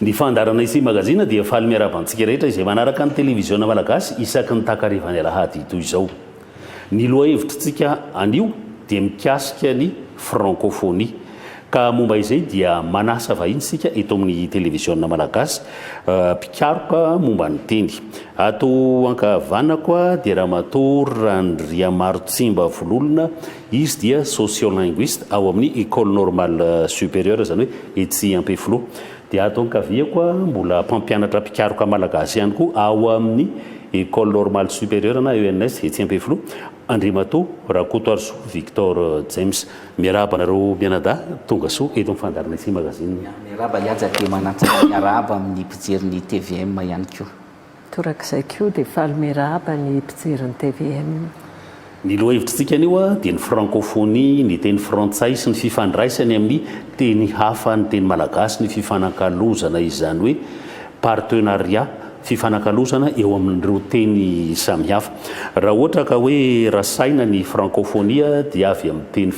ny fandarana isy magazina dia faly miarabantsika rehetra izay manaraka ny televiziona malagasy isaky ny takarivany alahady toy izao. Ny loha hevitritsika anio dia mikasika ny francophonie ka momba izay dia manasa vahiny sika eto amin'ny televiziona malagasy pikaroka momba ny teny. Ato ankavanako dia ramatory Randriamaro Tsimba Vololona, izy dia sociolinguiste ao amin'ny école normale supérieure zany hoe Etsy Ampeflo. Dia ato ankaviako mbola mpampianatra pikaroka malagasy ihany koa ao amin'ny école normale supérieure na ENS Etsy Ampeflo, Andriamato Rakotoarso Victor James. Miarahaba nareo mianada tonga soa eto amin'ny fandarana isy magazine. Miarahaba iaja dia manatsara miarahaba amin'ny mpijery TVM ihany koa. Torak'izay koa dia faly miarahaba ny mpijery TVM. Ny loha hevitritsika anio dia ny francophonie, ny teny frantsay sy ny fifandraisany amin'ny teny hafa, ny teny malagasy, ny fifanankalozana izany hoe partenariat, fifanankalozana eo amin'ireo teny samihafa. Raha ohatra ka hoe rasaina ny francophonie dia avy amin'ny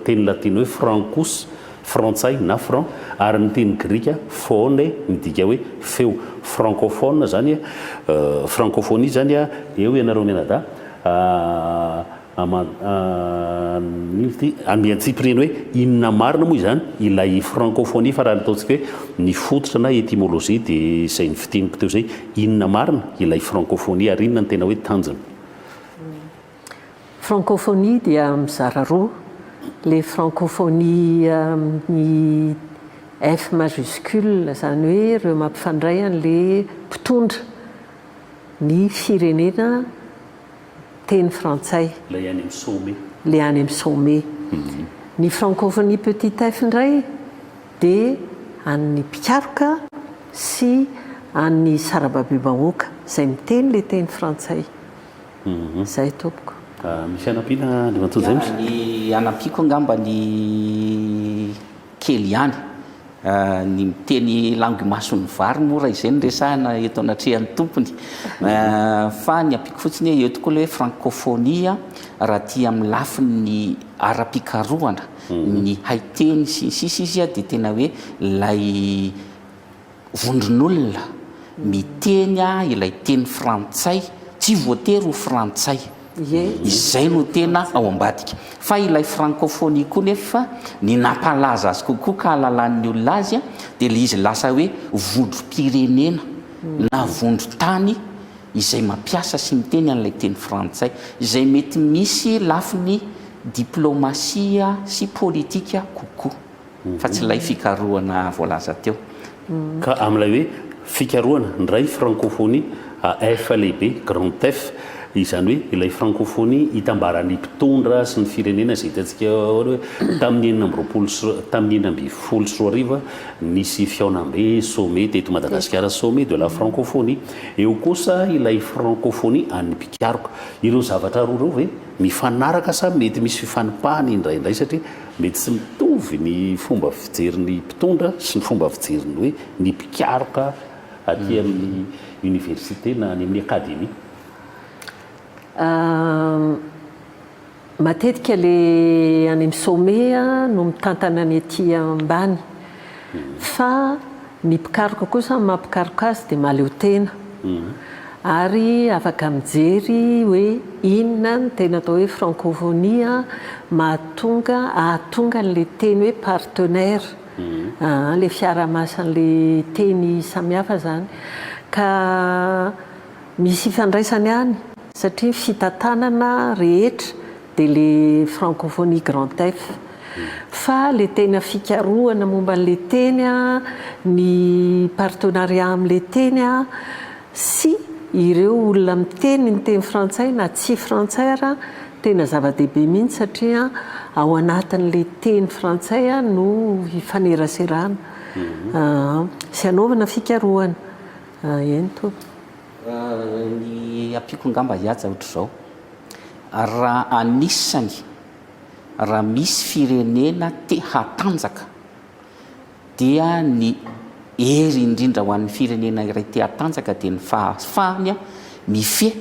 teny latiny hoe francus, frantsay na franc, ary ny teny grika phone midika hoe feo. Francophone zany francophonie zany eo ianareo mianada amiantsipireny hoe inona marina moa izany ilay francophonie, fa raha ataontsika hoe ny fototra na étymologie dia izay ny fiteniko teo zay, inona marina ilay francophonie ary inona ny tena hoe tanjona. Francophonie dia mizara roa, le francophonie ny F majuscule zany hoe ireo mampifandray an'le mpitondra ny firenena teny frantsay, le any amin'ny sommet. Le any amin'ny sommet. Ny francophonie petit f indray dia an'ny pikaroka sy an'ny sarababebahoaka izay miteny le teny frantsay. Zay tompoko. Misy anampiana Andriamato James? Ny anampiako angamba ny kely ihany. Ny miteny langue mason'ny vary mora izay ny resahana eto anatrehan'ny tompony, fa ny ampiako fotsiny eo tokoa le hoe francophonie raha tia amin'ny lafiny ny ara-pikarohana, ny haiteny sy sisa izy dia tena hoe lay vondron'olona miteny ilay teny frantsay, tsy voatery ho frantsay. Izay no tena ao ambadika. Fa ilay francophonie koa nefa ny nampalaza azy kokoa ka halalan'ny olona azy dia le izy lasa hoe vondrom-pirenena na vondron-tany izay mampiasa sy miteny an'ilay teny frantsay, izay mety misy lafiny diplomasia sy politika kokoa, fa tsy ilay fikarohana voalaza teo. Ka amin'ilay hoe fikarohana ndray francophonie F lehibe, grand F, izany hoe ilay francophonie hitambarany mpitondra sy ny firenena izay hitantsika hoe tamin'ny 1924 nisy fiaonam-be sommet teto Madagasikara, sommet de la francophonie. Eo kosa ilay francophonie an'ny pikaroka. Ireo zavatra roa ireo hoe mifanaraka sa mety misy fifanipahany indraindray satria mety tsy mitovy ny fomba fijeriny mpitondra sy ny fomba fijeriny hoe ny pikaroka aty amin'ny université na any amin'ny akademia. Matetika le any amin'ny sommet no mitantana ny aty ambany, fa ny pikaroka kosa mampikaroka azy dia mahaleo tena, ary afaka mijery hoe inona ny tena atao hoe francophonie ahatonga n'le teny hoe partenaire, le fiaramasan'le teny samihafa zany, ka misy fifandraisany any satria fitantanana rehetra dia le francophonie grand F. Fa le tena fikarohana momba n'le teny, ny partenariat amin'le teny sy ireo olona miteny ny teny frantsay na tsy frantsay ara tena zava-dehibe mihitsy satria ao anatin'le teny frantsay no hifaneraserana sy anaovana fikarohana. Eny to. Ny ampiako ngamba iaja ohatr'izao, raha anisany raha misy firenena te hatanjaka dia ny hery indrindra ho an'ny firenena iray te hatanjaka dia ny fahafahany mifehy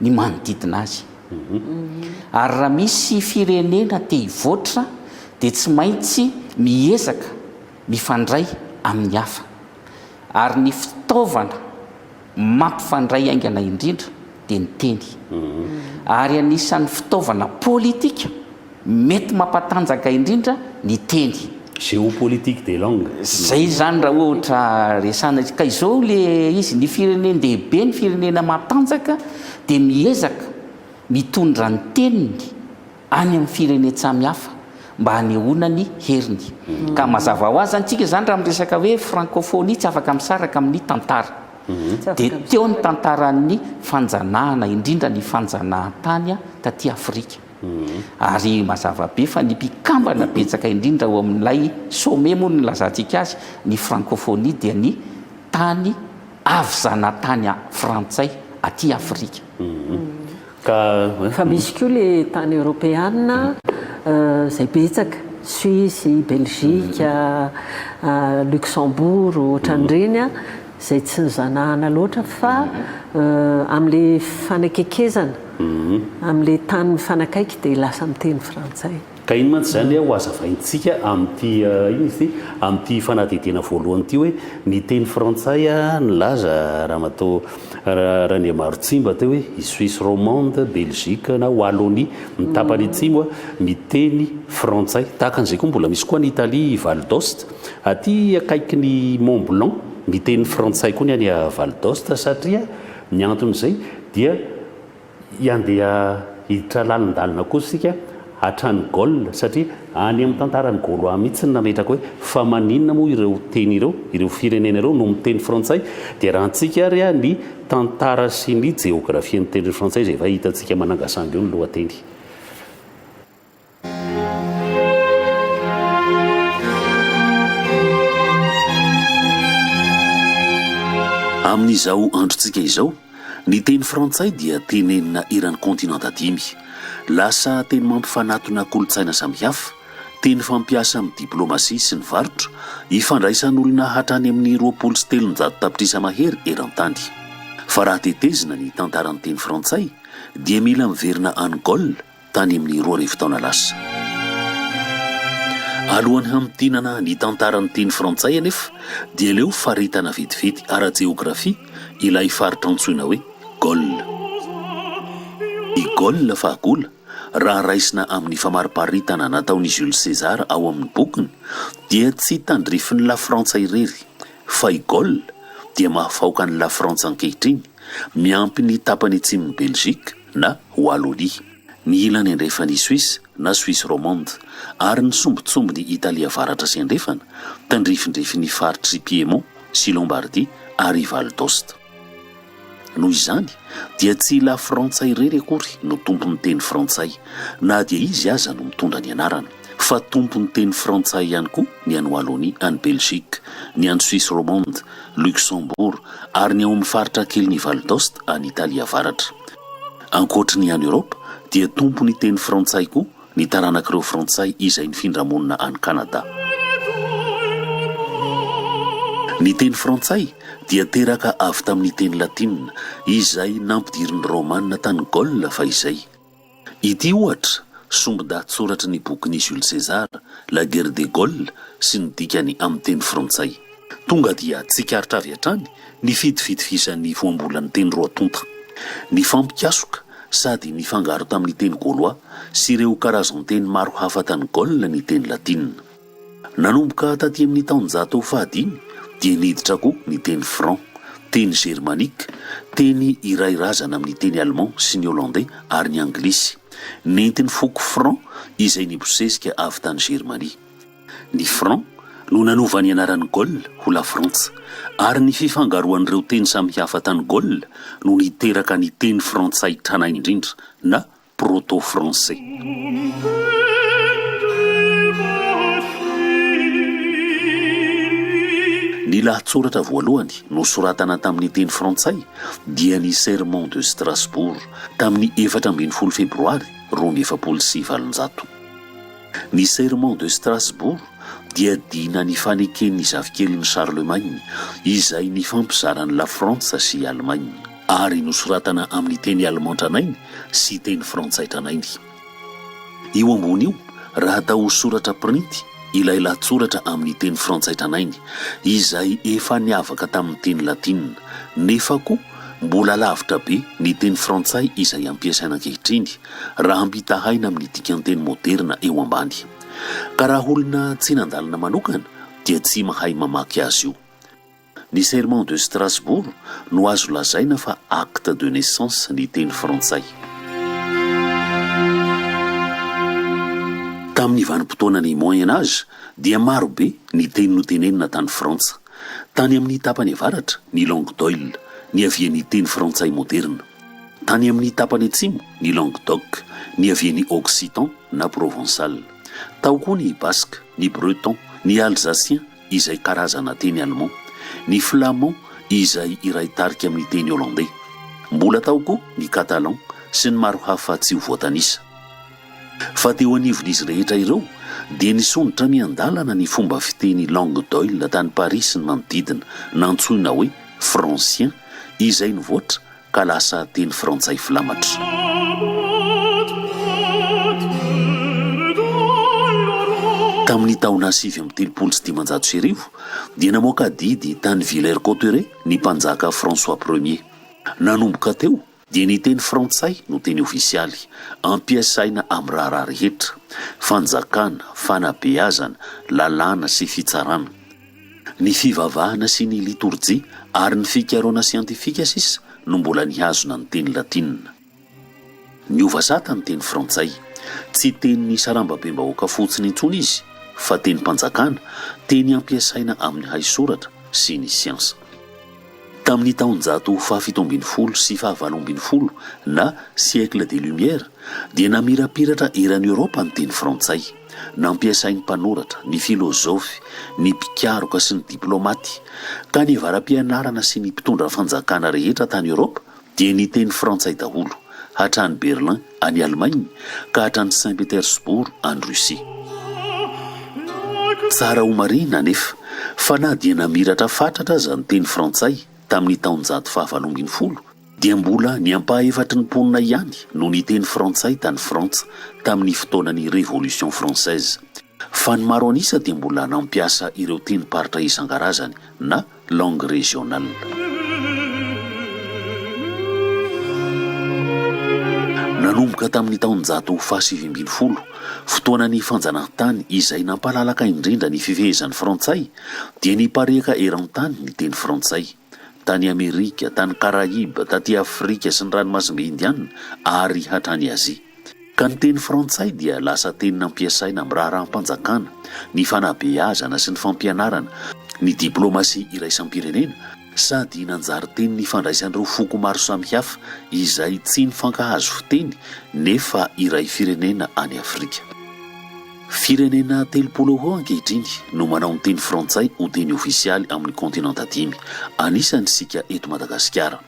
ny manodidina azy. Ary raha misy firenena te hivoatra dia tsy maintsy miezaka mifandray amin'ny hafa. ary ny fitaovana mampifandray aingana indrindra dia ny teny ary anisan'ny fitaovana politika mety mampatanjaka indrindra ny teny géopolitique des langues zay zany raha ohatra resana ka izao le izy ny firenena dehibe ny firenena matanjaka dia miezaka mitondra ny teniny any amin'ny firenena samihafa mba hanehoana ny heriny ka mazava ho azy antsika zany raha miresaka hoe francophonie tsy afaka misaraka amin'ny tantara dia teo ny tantaran'ny fanjanahana indrindra ny fanjanahantany taty Afrika ary mazava be fa ny mpikambana betsaka indrindra ao amin'ilay sommet moa ny lazantsika azy ny francophonie dia ny tany avy zanatany frantsay aty Afrika fa misy koa le tany européenne zay betsaka Suisse, Belgique, Luxembourg ohatran'ireny zay tsy nizanahana loatra fa amin'le fanakekezana amin'le tany mifanakaiky dia lasa miteny frantsay ka iny mantsy zany ho azavaintsika amin'ity iny izy ty amin'ity fanadidina voalohany ity hoe ny teny frantsay nylaza raha matao raha ny marotsimba teo hoe i Suisse romande, Belgique na Wallonie mitapany atsimo miteny frantsay tahaka an'izay koa mbola misy koa ny Italie Val d'Ost aty akaiky ny Mont Blanc miteny frantsay koa ny any Val d'Ost satria ny anton'izay dia andeha hiditra lalindalina koa sika hatrany Gaule satria any amin'ny tantarany Gaulois mihitsy ny nametraka hoe fa maninona moa ireo teny ireo firenena ireo no miteny frantsay dia raha antsika ary ny tantara sy ny géographie ny teny frantsay zay efa hitantsika manangasangy eo ny lohateny amin'izao androntsika izao ny teny frantsay dia tenenina eran'ny kontinanta dimy lasa teny mampifanatona kolotsaina samihafa teny fampiasa amin'ny diplomasia sy ny varotra hifandraisan'olona hatrany amin'ny 23 tapitrisa mahery eran-tany fa raha tetezina ny tantaran'ny teny frantsay dia mila miverina Angola tany amin'ny 2 taona lasa alohan'ny hamintinana ny tantaran'ny teny frantsay anefa dia leo faritana vetivety ara-jeografia ilay faritra antsoina hoe Gaule i Gaule fahagola raha raisina amin'ny famariparitana nataon'i Jules César ao amin'ny bokiny dia tsy tandrifin'ny la Frantsa irery fa i Gaule dia mahafaoka ny la Frantsa ankehitriny miampy ny tapany atsimon'ny Belgique na Wallonie ny ilany andrefany Suisse na Suisse romande ary ny sombitsombiny Italia avaratra sy andrefana tandrifindrifiny faritry Piémont sy Lombardie ary Val d'Ost noho izany dia tsy la Frantsa irery akory no tompony teny frantsay na dia izy aza no mitondra ny anarana fa tompony teny frantsay ihany koa ny any Wallonie any Belgique ny any Suisse romande Luxembourg ary ny ao amin'ny faritra kely ny Val d'Ost any Italia avaratra ankoatra ny any Europe dia tompony teny frantsay koa ny taranak'ireo frantsay izay nifindra monina any Canada ny teny frantsay dia teraka avy tamin'ny teny latinina izay nampidiriny romanina tany Gaule fa izay ity ohatra sombidahatsoratra ny bokin'i Jules César La Guerre des Gaules sy ny dikany amin'ny teny frantsay tonga dia tsikaritra avy hatrany ny fitifitifisan'ny voambolan'ny teny roatonta ny fampikasoka sady ny fangaro tamin'ny teny Gaulois sy ireo karazan-teny maro hafa tany Gaule ny teny latinina nanomboka taty amin'ny taonjato fahadimy dia niditra koa ny teny franc teny germanique teny iray razana amin'ny teny allemand sy ny hollandais ary ny anglisy nentiny foko franc izay nibosesika avy tany Germanie ny franc no nanova ny anaran'ny Gaule ho la France ary ny fifangaroan'ireo teny samihafa tany Gaule no niteraka ny teny frantsay tranainy indrindra na proto-français ny lahatsoratra voalohany no soratana tamin'ny teny frantsay dia ny serment de Strasbourg tamin'ny 14 febroary 1700 ny serment de Strasbourg dia dina ny faneken'ny zavikeliny Charlemagne izay ny fampizaran'ny la Frantsa sy Allemagne ary nosoratana amin'ny teny allemand tranainy sy teny frantsay tranainy io ambony io raha atao soratra printy ilay latsoratra amin'ny teny frantsay tranainy izay efa niavaka tamin'ny teny latina nefa koa mbola lavitra be ny teny frantsay izay ampiasaina ankehitriny raha ampitahaina amin'ny dikanteny moderna eo ambany. Ka raha olona tsy nandalina manokana dia tsy mahay mamaky azy io. Ny serment de Strasbourg no azo lazaina fa acte de naissance ny teny frantsay. Tamin'ny vanim-potoanany moyen âge dia maro be ny teny notenenina tany Frantsa. Tany amin'ny tapany avaratra ny langue d'oil, ny avian'ny teny frantsay moderna. Tany amin'ny tapany atsimo ny languedoc, ny avian'ny occitan na provençal. Tao koa ny basque, ny breton, ny alsacien izay karazana teny allemand, ny flamand izay iray tarika amin'ny teny hollandais. Mbola tao koa ny catalan sy ny maro hafa tsy ho voatanisa. Fa teo anivon'izy rehetra ireo dia nisondrotra miandalana ny fomba fiteny langue d'oil tany Paris sy ny manodidina nantsoina hoe francien izay nivoatra ka lasa teny frantsay filamatra. Tamin'ny taona 730 dia namoaka didy tany Villers-Cotterêts ny mpanjaka François Ier. Nanomboka teo dia ny teny frantsay no teny ofisialy ampiasaina amin'ny raharaha rehetra, fanjakana, fanabeazana, lalàna sy fitsarana. Ny fivavahana sy ny liturjia ary ny fikaroana siantifika sisa no mbola nihazona ny teny latina. Ny ovazata ny teny frantsay tsy teny ny sarambabem-bahoaka fotsiny intsony izy fa teny mpanjakana, teny ampiasaina amin'ny haisoratra sy ny siansa. Tamin'ny taonjato faha-17 sy faha-18 na siècle des Lumières dia namirapiratra eran'ny Europa ny teny frantsay, nampiasain'ny mpanoratra, ny filozofy, ny mpikaroka sy ny diplomaty. Ka ny avaram-pianarana sy ny mpitondra fanjakana rehetra tany Europa dia ny teny frantsay daholo, hatrany Berlin any Allemagne ka hatrany Saint-Pétersbourg any Russie. Tsara ho marina nefa fa na dia namiratra fatratra aza ny teny frantsay tamin'ny taonjato faha-18 dia mbola ny ampaha-efatry ny mponina ihany no ny teny frantsay tany Frantsa tamin'ny fotoanan'ny révolution française. Fa ny maro anisa dia mbola nampiasa ireo teny paritra isan-karazany na langue régionale. Nanomboka tamin'ny taonjato faha-17 fotoanan'ny fanjanahantany izay nampalalaka indrindra ny fifehezan'ny frantsay dia nipareka eran-tany ny teny frantsay tany Amerika, tany Karaïba, taty Afrika sy ny ranomasimbe Indiana ary hatrany Azia. Ka ny teny frantsay dia lasa teny nampiasaina amin'ny raharaham-panjakana, ny fanabeazana sy ny fampianarana, ny diplomasia iraisam-pirenena sady nanjary teny ny fandraisan'ireo foko maro samihafa izay tsy nifankahazo fiteny nefa iray firenena any Afrika. Firenena 30 ankehitriny no manao ny teny frantsay ho teny ofisialy amin'ny kontinanta 5, anisan'isika eto Madagasikara.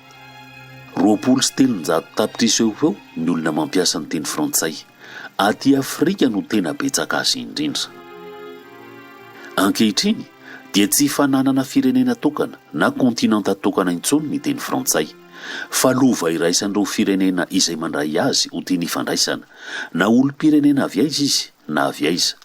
23 tapitrisa eo ny olona mampiasa ny teny frantsay. Aty Afrika no tena betsaka azy indrindra. Ankehitriny dia tsy fananana firenena tokana na kontinanta tokana intsony ny teny frantsay, fa lova iraisan'ireo firenena izay mandray azy ho teny ifandraisana, na olom-pirenena avy aiza izy na avy aiza.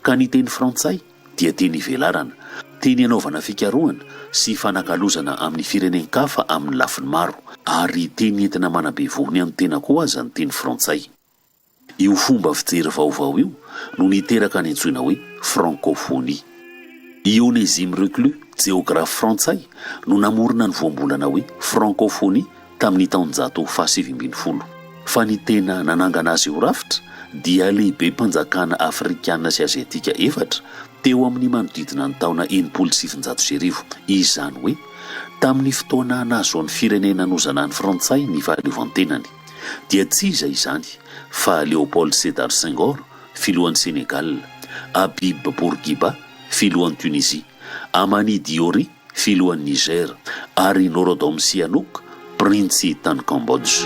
Ka ny teny frantsay dia teny ivelarana, teny anaovana fikarohana sy fanakalozana amin'ny firenen-kafa amin'ny lafiny maro, ary teny entina manabe vohony amin'ny tena koa aza ny teny frantsay. Io fomba fijery vaovao io no niteraka ny antsoina hoe francophonie. Onésime Reclus, géographe frantsay, no namorona ny voambolana hoe francophonie tamin'ny taonjato faha-17. Fa ny tena nanangana azy eo rafitra dia lehibe mpanjakana afrikana sy aziatika 4 teo amin'ny manodidina ny taona 1700 izany hoe tamin'ny fotoana nahazoan'ny firenena nozanan'ny frantsay ny fahaleovantenany dia tsy iza izany fa Léopold Sédar Senghor, filohan'ny Sénégal, Habib Bourguiba, filohan'ny Tunisie, Amani Diori, filohan'ny Niger, ary Norodom Sihanouk, prinsy tany Cambodge.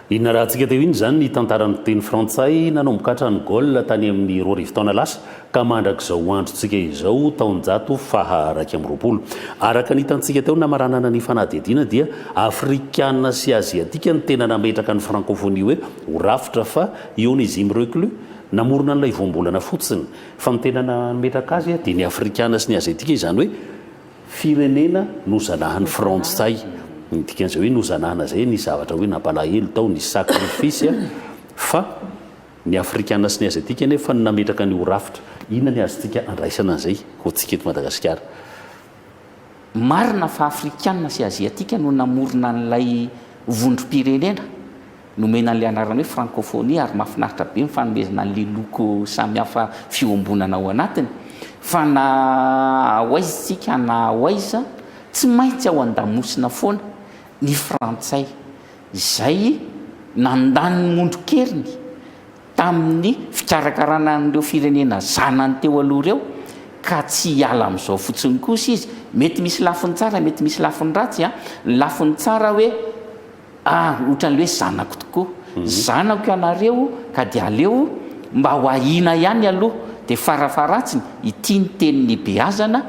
inona rahantsika teo iny zany ny tantarany teny frantsay nanombokatra ny gol tany amin'ny 2 taona lasa ka mandrak'izao androntsika izao taonjato faha1 amby 20 araka ny hitantsika teo namaranana ny fanadihadiana dia afrikana sy aziatika ny tena nametraka ny francophonie hoe ho rafitra fa ionisme reclus namorona n'ilay voambolana fotsiny fa ny tena nametraka azy dia ny afrikana sy ny aziatika izany hoe firenena nozanahan'ny frantsay dikan'izay hoe nozanahana zay ny zavatra hoe nampalahelo tao ny sacrifice fa ny afrikana sy ny aziatika nefa nametraka ny ho rafitra inona ny azontsika andraisana an'izay ho tsika eto Madagasikara. Marina fa afrikana sy aziatika no namorona n'ilay vondrom-pirenena nomena n'ilay anarana hoe francophonie ary mahafinaritra be mifanomezana n'le loko samihafa fiombonana ao anatiny fa na ahoaizitsika na ahoaiza tsy maintsy ao an-damosina foana ny frantsay izay nandany mondro-keriny tamin'ny fikarakarana n'ireo firenena zanany teo aloha ireo ka tsy hiala amin'izao fotsiny kosa izy. Mety misy lafiny tsara, mety misy lafiny ratsy a. Lafiny tsara hoe ohatran'le hoe zanako tokoa, zanako ianareo ka dia aleo mba ho ahina ihany aloha dia farafaratsiny ity ny tenin'ny beazana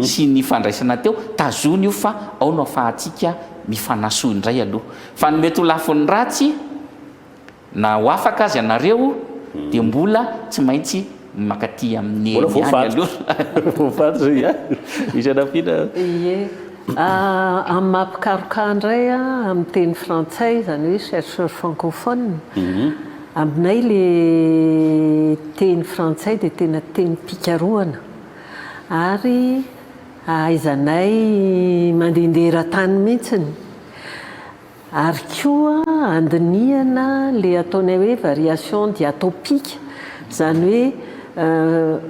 sy ny fandraisana teo tazony io fa ao no afahantsika mifanasoa indray aloha. Fa ny mety ho lafiny ratsy na ho afaka azy ianareo dia mbola tsy maintsy makaty amin'ny eny ihany aloha. Ie, amin'ny mampikaroka indray amin'ny teny frantsay izany hoe chercheur francophone. Aminay le teny frantsay dia tena teny pikaroana ary aizanay mandehandeha-tany mihitsiny ary koa andinihana le ataonay hoe variation diatopika izany hoe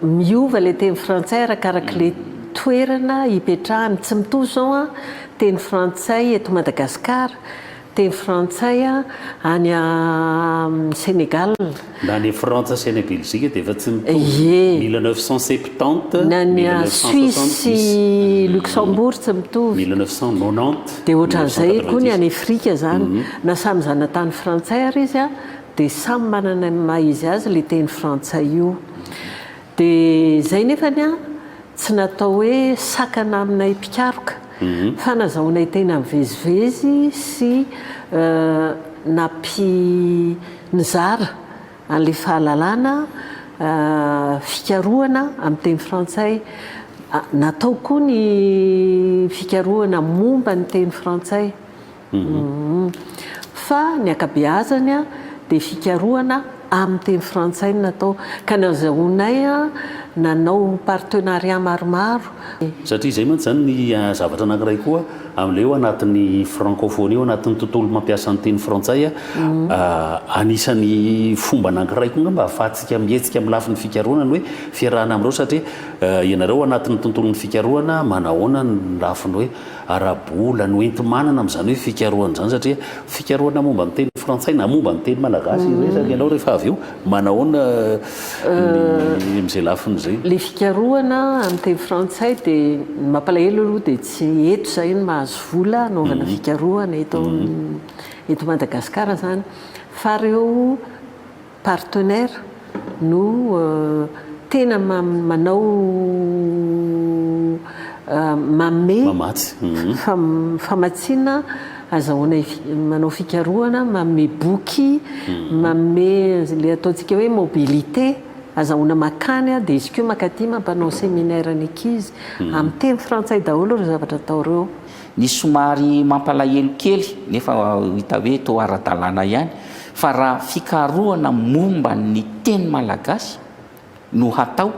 miova le teny frantsay arakaraka le toerana hipetrahany. Tsy mitovy izao teny frantsay eto Madagasikara, teny frantsay any Sénégal na ny Frantsa sy any Belzika dia efa tsy mitovy. 1970 na ny Suisse sy Luxembourg tsy mitovy 1990 dia ohatran'izay koa ny any Afrika zany na samy zanatany frantsay ary izy dia samy manana maha izy azy le teny frantsay io. Dia izay nefany tsy natao hoe sakana aminay mpikaroka fa nazahoanay tena mivezivezy sy nizara an'le fahalalana fikaroana amin'ny teny frantsay. Natao koa ny fikaroana momba ny teny frantsay fa ny akabeazany dia fikaroana amin'ny teny frantsay natao ka nazahoanay nanao partenariat maromaro. Satria izay mantsy zany ny zavatra anankiray koa amin'ilay eo anatin'ny francophonie eo anatin'ny tontolo mampiasa ny teny frantsay anisan'ny fomba anankiray koa mba ahafahantsika mihetsika amin'ny lafin'ny fikaroana ny hoe fiarahana amin'ireo satria ianareo anatin'ny tontolon'ny fikaroana manahoana ny lafiny hoe arabola no enti-manana amin'izany hoe fikaroana izany satria fikaroana momba ny teny frantsay na momba ny teny malagasy resaka ianao rehefa avy eo manahoana amin'izay lafiny izay. Le fikaroana amin'ny teny frantsay dia mampalahelo aloha dia tsy eto izay no mahazo vola anaovana fikaroana eto Madagasikara zany fa ireo partenaire no tena manao mamatsy famatsiana azahoanay manao fikaroana, manome boky, manome le ataontsika hoe mobilité azahoana makany dia izy koa makaty mampanao séminaire ny ankizy amin'ny teny frantsay daholo ireo zavatra ataoreo. Ny somary mampalahelo kely nefa hita hoe toa ara-dalàna ihany fa raha fikaroana momba ny teny malagasy no hatao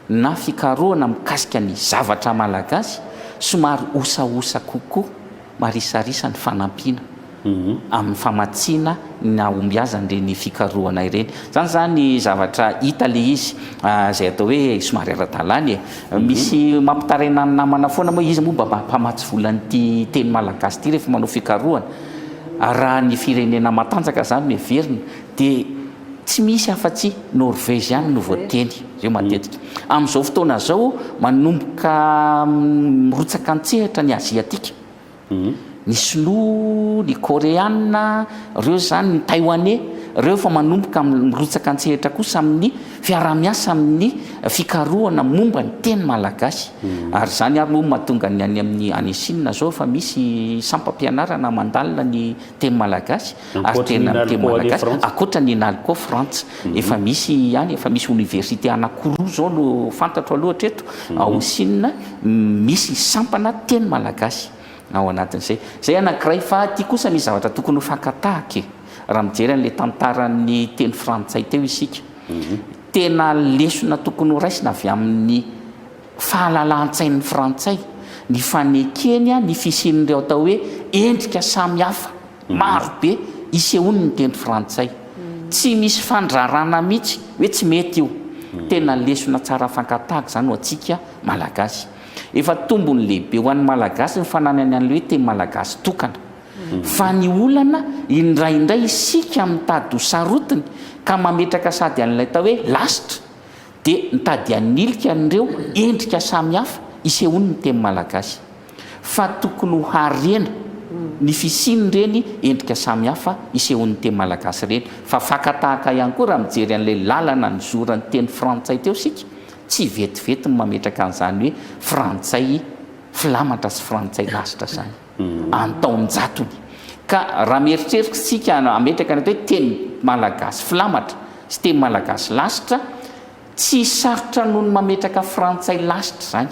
na fikaroana mikasika ny zavatra malagasy somary osaosa kokoa marisarisa ny fanampiana amin'ny famatsiana na ombiazan'ireny fikaroana ireny. Zany zany zavatra hita le izy izay atao hoe somary ara-dalàna misy mampitaraina ny namana foana moa izy momba mpamatsy volan'ity teny malagasy ity rehefa manao fikaroana. Raha ny firenena matanjaka zany miheverina dia tsy misy afa-tsy Norvezy ihany no voateny zay matetika. Amin'izao fotoana zao manomboka mirotsaka an-tsehatra ny aziatika ny sinoa, ny koréana, reo zany ny taïwanais, reo fa manomboka mirotsaka antsehatra kosa amin'ny fiaramiasa amin'ny fikarohana momba ny teny malagasy. Ary zany ary moa mahatonga ny any amin'ny any Chine zao fa misy sampam-pianarana mandalina ny teny malagasy ary tena amin'ny teny malagasy akoatra ny nalco frantsa. Efa misy any, efa misy université anankiroa zao no fantatro aloha hatreto ao Chine, misy sampana teny malagasy ao anatin'izay. Zay anankiray. Fa ty kosa misy zavatra tokony ho fankatahaka raha mijery an'le tantaran'ny teny frantsay teo isika. Tena lesona tokony ho raisina avy amin'ny fahalalan-tsain'ny frantsay, ny fanekeny, ny fisian'ireo atao hoe endrika samihafa marobe isehony ny teny frantsay. Tsy misy fandrarana mihitsy hoe tsy mety io. Tena lesona tsara fankatahaka zany ho antsika malagasy. Efa tombony lehibe ho an'ny malagasy ny fananany an'le hoe teny malagasy tokana. Fa ny olana indraindray isika mitady ho sarotiny ka mametraka sady an'ilay tao hoe lasitra dia mitady anilika an'ireo endrika samihafa isehony ny teny malagasy. Fa tokony ho harena ny fisiny reny endrika samihafa isehony teny malagasy reny. Fa fakatahaka ihany koa raha mijery an'ilay lalana ny zoran'ny teny frantsay teo sika, tsy vetivety ny mametraka an'izany hoe frantsay filamatra sy frantsay lasitra zany antaonjatony. Ka raha mieritrerika sika ametraka ny hoe teny malagasy filamatra sy teny malagasy lasitra, tsy sarotra noho ny mametraka frantsay lasitra zany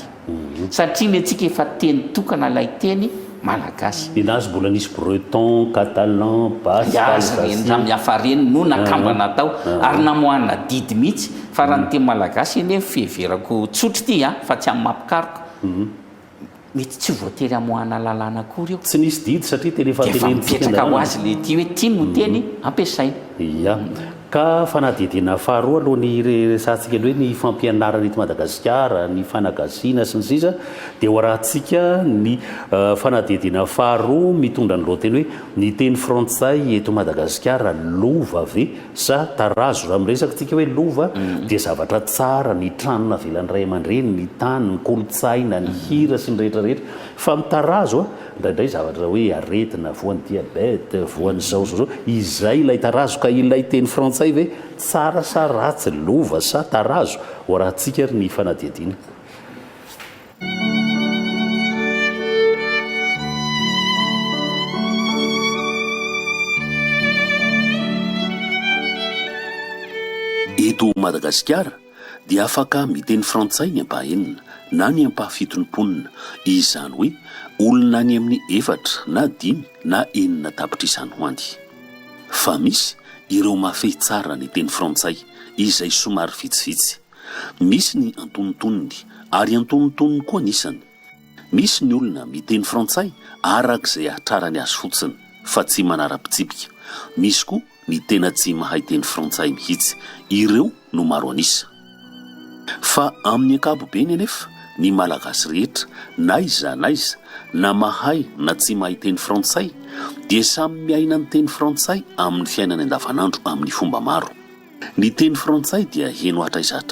satria ny antsika efa teny tokana ilay teny malagasy. Inazy mbola nisy breton, catalan, basque, raha mihafa reny no nakambana tao ary namohana didy mihitsy. Fa raha ny teny malagasy eny fiheverako tsotra ity fa tsy amin'ny mampikaroka, mety tsy voatery amohana lalàna akory io. Tsy nisy didy satria teny efa mipetraka ho azy le ty hoe ty no teny ampiasaina. Ya. Ka fanadidina faharoa aloha ny resantsika hoe ny fampianarana eto Madagasikara, ny fanagasiana sy ny sisa, dia ho arahantsika ny fanadidina faharoa mitondra ny lohateny hoe ny teny frantsay eto Madagasikara lova ve sa tarazo. Raha miresaka tsika hoe lova dia zavatra tsara, ny tranona avelan'ny ray aman-dreny, ny tany, ny kolotsaina, ny hira sy ny rehetrarehetra. Fa mitarazo indraindray zavatra hoe aretina, voan'ny diabete, voan'ny zao izay ilay tarazo. Ka ilay teny frantsay ve tsara sa ratsy, lova sa tarazo, ho rahantsika ry ny fanadihadiana. Eto Madagasikara dia afaka miteny frantsay ny ampahenina na ny ampahafitony mponina. Izany hoe olona ny amin'ny 4 na 5 na 9 tapitra izany ho andy. Fa misy ireo mafy tsara ny teny frantsay izay somary vitsivitsy. Misy ny antonontonony ary antonontonony koa nisany. Misy ny olona miteny frantsay arak'izay ahatrarany azy fotsiny fa tsy manara-pitsipika. Misy koa ny tena tsy mahay teny frantsay mihitsy. Ireo no maro anisa. Fa amin'ny ankapobeny anefa ny malagasy rehetra na iza na mahay na tsy mahay teny frantsay dia samy miaina ny teny frantsay amin'ny fiainany andavanandro amin'ny fomba maro. Ny teny frantsay dia heno atraiza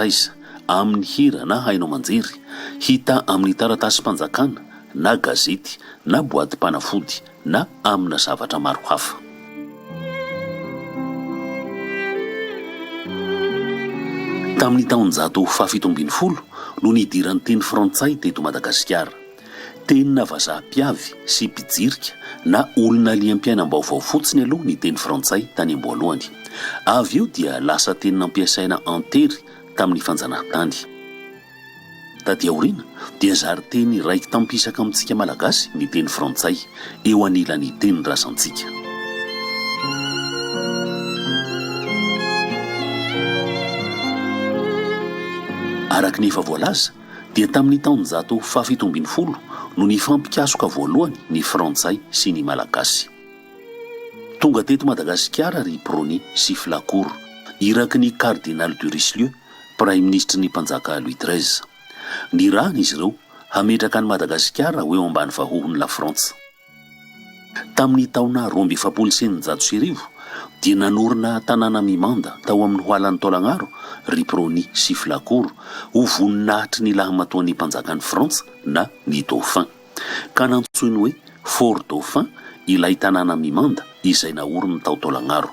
amin'ny hira na hainao manjery, hita amin'ny taratasy-panjakana na gazety na boaty mpanafody na amina zavatra maro hafa. Tamin'ny taonjato 1770 no nidiran'ny teny frantsay teto Madagasikara. Tenina vazaha-piavy sy mpijirika na olona liam-piainam-baovao fotsiny aloha ny teny frantsay tany am-boalohany. Avy eo dia lasa teny nampiasaina antery tamin'ny fanjanahantany. Taty aoriana dia zary teny raiky tampisaka amintsika malagasy ny teny frantsay eo anilan'ny teny rasantsika. Araka ny efa voalaza dia tamin'ny taonjato 1770 no nifampikasoka voalohany ny frantsay sy ny malagasy. Tonga teto Madagasikara ry Brony sy Flacourt, iraky ny cardinal de Richelieu, prime ministre ny mpanjaka Louis XIII. Ny rahany izy ireo hametraka ny Madagasikara ho eo ambany vahohon'ny la Frantsa. Tamin'ny taona 219 dia nanorina tanàna Mimanda tao amin'ny hoalan'ny Taolagnaro ry Brony sy Flacourt ho voninahitry ny lahamatoan'ny mpanjakan'ny Frantsa na ny Dauphin, ka nantsoiny hoe Fort Dauphin ilay tanàna mimanda izay naoriny tao Taolagnaro.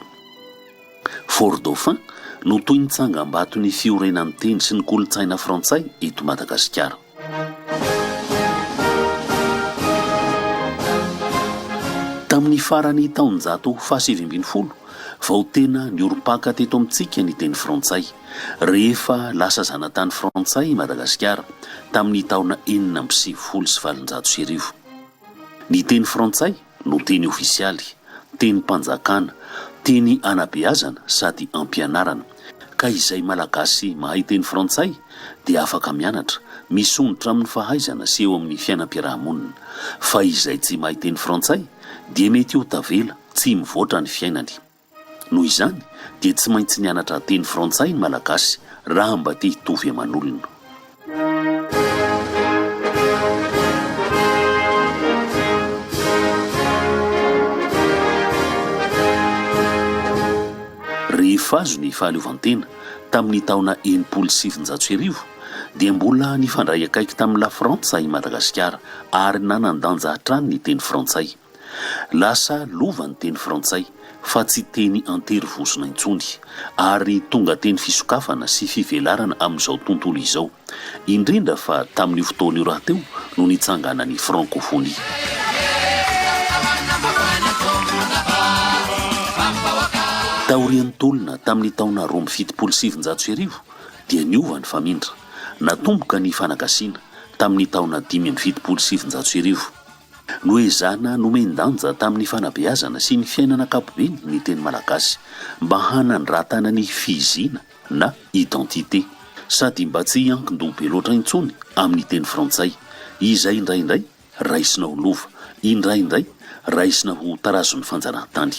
Fort Dauphin no toy ny tsangam-bato ny fiorenan'ny teny sy ny kolontsaina frantsay eto Madagasikara. Tamin'ny farany taonjato faha-70 vao tena niorom-paka teto amintsika ny teny frantsay rehefa lasa zanatany frantsay Madagasikara tamin'ny taona 1970. Ny teny frantsay no teny ofisialy, teny mpanjakana, teny anabeazana sady ampianarana, ka izay malagasy mahay teny frantsay dia afaka mianatra, misondrotra amin'ny fahaizana sy eo amin'ny fiainam-piarahamonina, fa izay tsy mahay teny frantsay dia mety ho tavela tsy mivoatra ny fiainany. Noho izany dia tsy maintsy nianatra teny frantsay ny malagasy raha mba te hitovy aman'olona. Rehefa azo ny fahaleovantena tamin'ny taona 1700 dia mbola nifandray akaiky tamin'ny la Frantsa i Madagasikara ary nanandanja hatrany ny teny frantsay. Lasa lova ny teny frantsay fa tsy teny anterivosona intsony ary tonga teny fisokafana sy fivelarana amin'izao tontolo izao, indrindra fa tamin'ny fotoana io raha teo no nitsangana ny francophonie. Taorian'ny tolona tamin'ny taona 1770 dia niova ny famindra, natomboka ny fanagasiana tamin'ny taona 1770. Noezana nomendanja tamin'ny fanabeazana sy ny fiainana ankapobeny ny teny malagasy mba hanandratana ny fizina na identité sady mba tsy hiankin-doha be loatra intsony amin'ny teny frantsay izay indraindray raisina ho lova, indraindray raisina ho tarazon'ny fanjanahantany.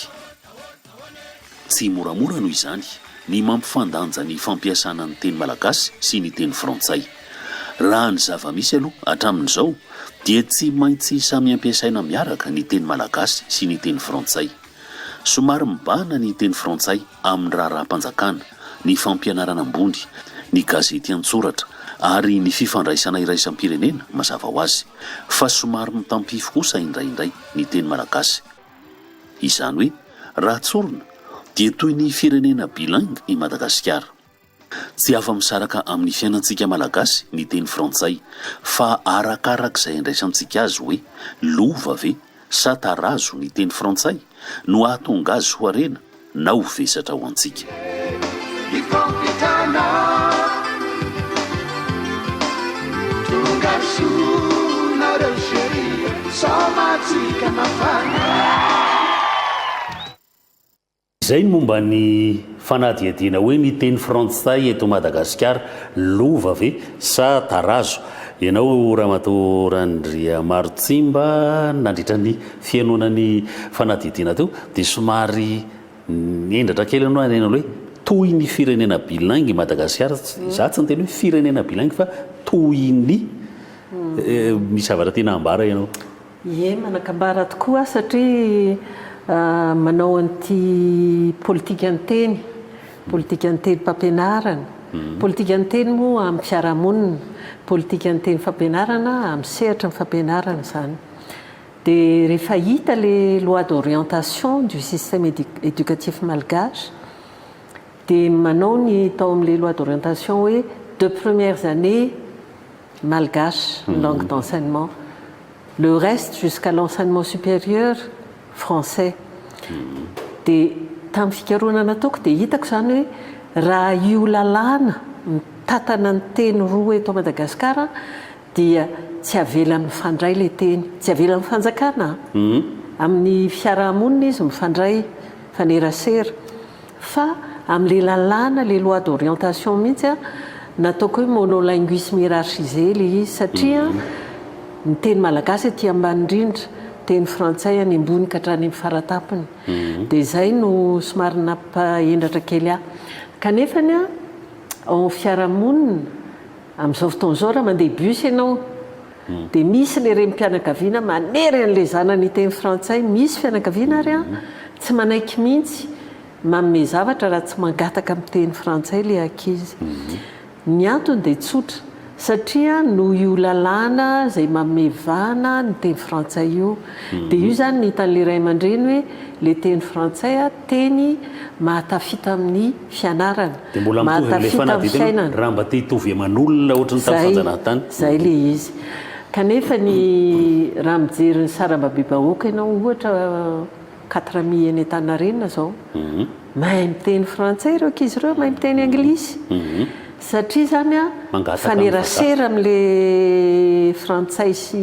Tsy moramora noho izany ny mampifandanja ny fampiasana ny teny malagasy sy ny teny frantsay. Raha ny zava-misy aloha hatramin'izao dia tsy maintsy samy ampiasaina miaraka ny teny malagasy sy ny teny frantsay. Somary mibahana ny teny frantsay amin'ny raharaham-panjakana, ny fampianarana ambony, ny gazety an-tsoratra ary ny fifandraisana iraisam-pirenena mazava ho azy, fa somary mitampifo kosa indraindray ny teny malagasy. Izany hoe raha tsorina dia toy ny firenena bilingue i Madagasikara. Tsy afa-misaraka amin'ny fiainantsika malagasy ny teny frantsay, fa arakarak'izay andraisantsika azy hoe lova ve sa tarazo ny teny frantsay no ahatonga azy ho harena na ho vesatra ho antsika. Izay ny momba ny fanadihadiana hoe ny teny frantsay eto Madagasikara lova ve sa tarazo. Ianao Ramatoa Randria Marotsimba nandritra ny fianonan'ny fanadihadiana teo dia somary endratra kely anao anena hoe toy ny firenena bilingue Madagasikara. Za tsy niteny hoe firenena bilingue fa toy ny misy zavatra tena ambara ianao. Ie, manakambara tokoa satria manao an'ity politika ny teny mpampianarana, politika ny teny moa amin'ny fiarahamonina, politika ny teny fampianarana amin'ny sehatra ny fampianarana zany. Dia rehefa hita le loi d'orientation du système éducatif malgache dia manao ny tao amin'le loi d'orientation hoe 2 premières années malgache, langue d'enseignement, le reste jusqu'à l'enseignement supérieur français. Dia tamin'ny fikaroana nataoko dia hitako zany hoe raha io lalàna mitatana ny teny roa eto Madagasikara dia tsy avela mifandray le teny, tsy avela mifanjakana. Amin'ny fiarahamonina izy mifandray fanerasera, fa amin'le lalàna le loi d'orientation mihitsy nataoko hoe monolinguisme hiérarchisé le izy satria ny teny malagasy aty ambany indrindra, teny frantsay any ambony ka hatrany amin'ny faratapony. Dia izay no somary nampahendratra kely ahy. Kanefany ao fiarahamonina amin'izao fotoan'izao raha mandeha bus ianao dia misy le renim-pianakaviana manery an'ilay zanany teny frantsay, misy fianakaviana ary tsy manaiky mihitsy manome zavatra raha tsy mangataka amin'ny teny frantsay le ankizy. Ny antony dia tsotra satria no io lalàna zay mamevana ny teny frantsay io dia io zany ny hitan'le ray aman-dreny hoe le teny frantsay a teny mahatafita amin'ny fianarana dia mbola mahatafita amin'ny fiainana raha mba te hitovy aman'olona ohatry ny tamin'ny tany zay le izy kanefa ny raha mijery ny sarambabeba-oka ianao ohatra 4 eny Antaninarenina zao mahay miteny frantsay ireo ankizy ireo mahay miteny anglisy satria zany a fanerasera amin'le frantsay sy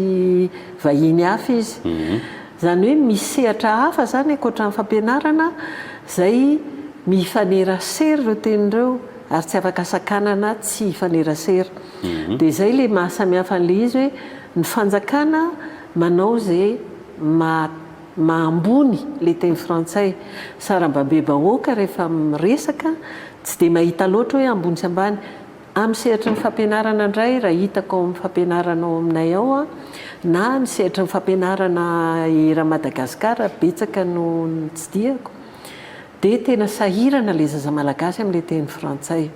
vahiny hafa izy zany hoe misy sehatra hafa zany ankoatra amin'ny fampianarana zay mifanerasera ireo tenin'ireo ary tsy afaka sakanana tsy hifanerasera dia zay le mahasamihafa an'le izy hoe ny fanjakana manao zay mahambony le teny frantsay sarambabeba-oka rehefa miresaka tsy dia mahita loatra hoe ambony sy ambany amin'ny sehatra ny fampianarana indray raha hitako ao amin'ny fampianarana ao aminay ao a na ny sehatra ny fampianarana era Madagasikara betsaka no tsy diako dia tena sahirana le zaza malagasy amin'le teny frantsay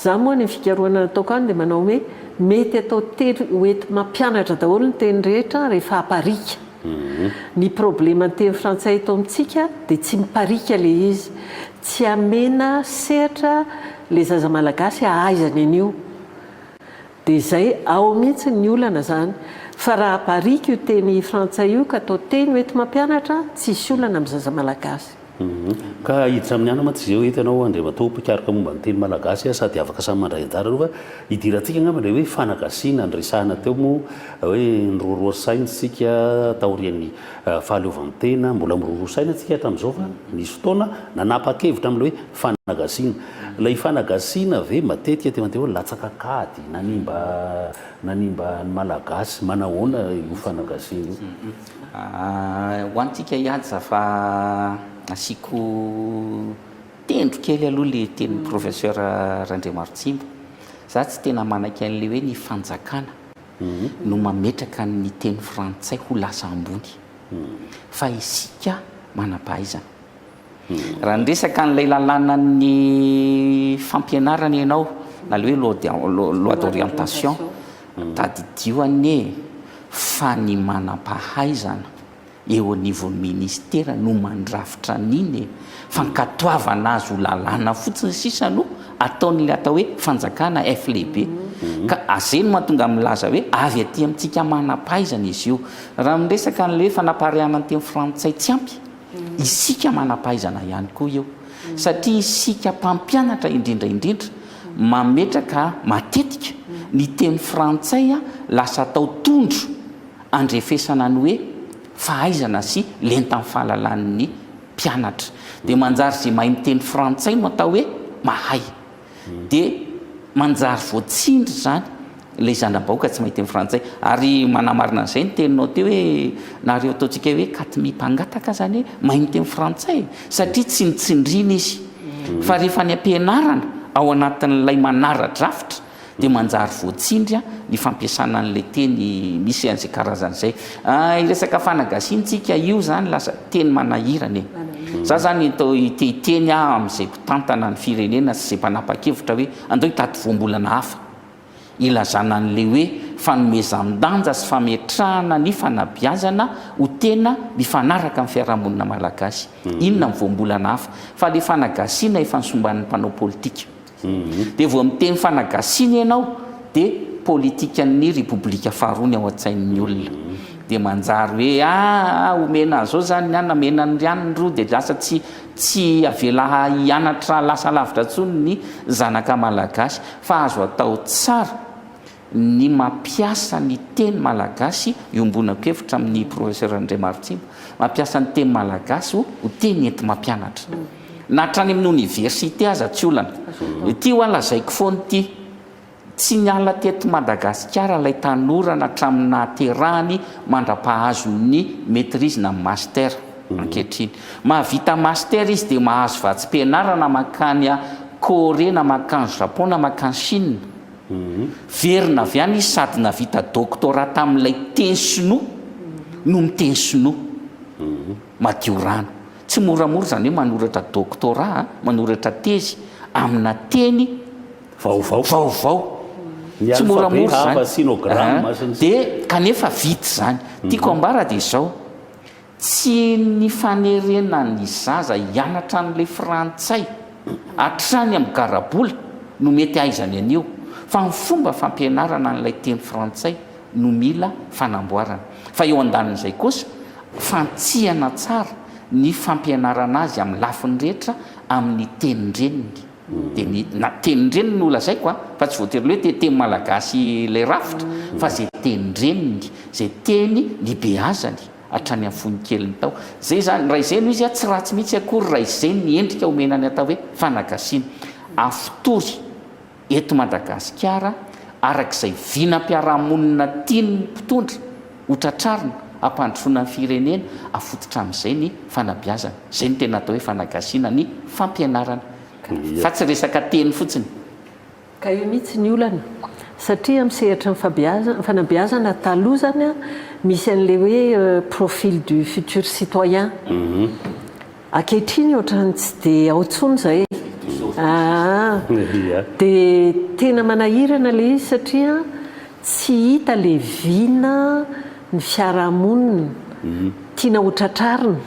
za moa ny fikaroana nataoko any dia manao hoe mety atao teny hoety mampianatra daholo ny teny rehetra rehefa aparika ny problema ny teny frantsay eto amintsika dia tsy miparika le izy tsy amena sehatra le zaza malagasy ahaizany an'io dia zay ao mihitsy ny olana zany fa raha aparika io teny frantsay io ka atao teny hoety mampianatra tsisy olana amin'ny zaza malagasy ka hiditra amin'ny ana tsy zay hitanao andriamatoa mpikaroka momba ny teny malagasy sady afaka samy mandray anjara aloha fa hidirantsika angamba ilay hoe fanagasiana ny resahana teo moa hoe niroroasaina sika taorian'ny fahaleovan'ny tena mbola mirorosaina tsika hatramin'izao fa nisy fotoana nanapa-kevitra amin'ilay hoe fanagasiana ilay fanagasiana ve matetika temateo hoe latsaka kady nanimba ny malagasy manahoana io fanagasiana io ho antsika hiaja fa asiako tendro kely aloha le teny professeur Randriamarotsimbo za tsy tena manaiky an'le hoe ny fanjakana no mametraka ny teny frantsay ho lasa ambony fa isika manam-pahaizana raha nresaka n'ilay lalàna ny fampianarana ianao na le hoe loi d'orientation tadidio anie fa ny manam-pahaizana eo anivon'ny ministera no mandrafitra an'iny fankatoavana azy ho lalàna fotsiny sisa no ataon'le atao hoe fanjakana f lehibe ka azeny mahatonga milaza hoe avy aty amintsika manam-pahaizana izy io raha miresaka n'le fanapariana ny teny frantsay tsy ampy isika manam-pahaizana ihany koa eo satria isika mpampianatra indrindraindrindra mametraka matetika ny teny frantsay a lasa atao tondro andrefesana ny hoe fahaizana sy lentan'ny fahalalan'ny mpianatra dia manjary zay mahay miteny frantsay no atao hoe mahay dia manjary voatsindry zany ilay zandrabaoka tsy mahay teny frantsay ary manamarina an'izay ny teninao teo hoe nareo ataontsika hoe katimim-pangataka zany hoe mahay miteny frantsay satria tsy nitsindrina izy fa rehefa ny ampianarana ao anatin'ilay manara-drafitra dia manjary voatsindry ny fampiasana an'ilay teny misy an'izay karazan'izay iresaka fanagasiantsika io zany lasa teny manahirana za zany itehiteny amin'izay mpitantana ny firenena sy zay mpanapa-kevitra hoe andao hitady voambolana hafa ilazana an'le hoe fanomezan-danja sy fametrahana ny fanabiazana ho tena mifanaraka amin'ny fiarahamonina malagasy inona ny voambolana hafa fa le fanagasiana efa nisomban'ny mpanao politika dia vao miteny fanagasiana ianao dia politikan'ny repoblika faharoany ao an-tsain'ny olona dia manjary hoe omena zao zany ny ana menany rianiny roa dia lasa tsy avela hianatra lasa lavitra ntsony ny zanaka malagasy fa azo atao tsara ny mampiasa ny teny malagasy iombonako hevitra amin'ny professeur Andriamarotsimbo mampiasa ny teny malagasy ho teny enti mampianatra na hatrany amin'ny université aza tsy olana ty ho alazaiko foany ty tsy niala teto Madagasikara ilay tanorana hatramin'ny nahaterahany mandra-pahazo ny maîtrise na master ankehitriny mahavita master izy dia mahazo vatsim-pianarana makany a Corée na makany Japon na makany Chine verina avy any izy sady navita doctorat tamin'ilay teny sinoa no miteny sinoa madio rano tsy moramora zany hoe manoratra doctorat manoratra tezy amina teny vaovao tsy moramora zany dia kanefa vity zany tiako ambara dia izao tsy ny fanerenany zaza hianatra n'lay frantsay atrany amin'ny garabola no mety aizany anio fa ny fomba fampianarana n'ilay teny frantsay no mila fanamboarana fa eo andanin'izay kosa fantsihana tsara ny fampianarana azy amin'ny lafiny rehetra amin'ny tenindreniny dia na tenindreniny no lazaiko fa tsy voatery le hoe teny malagasy lay rafitra fa zay tenindreniny zay teny ny beazany hatrany amin'ny fonikeliny tao zay zany raha izay no izy tsy ratsy mihitsy akory raha izay ny endrika omenany atao hoe fanagasiana aftory eto Madagasikara arak'izay vinam-piarahamonina tiany mpitondra hotratrarina ampandrosoana ny firenena afototra amin'izay ny fanabeazana zay ny tena atao hoe fanagasiana ny fampianarana fa tsy resaka teny fotsiny ka io mihitsy ny olana satria misehatra ny fanabeazana talozany misy an'le hoe profil du futur citoyen ankehitriny ohatrany tsy dia aotsony zay dia tena manahirana le izy satria tsy hita le vina ny fiarahamonina tiana hotratrarina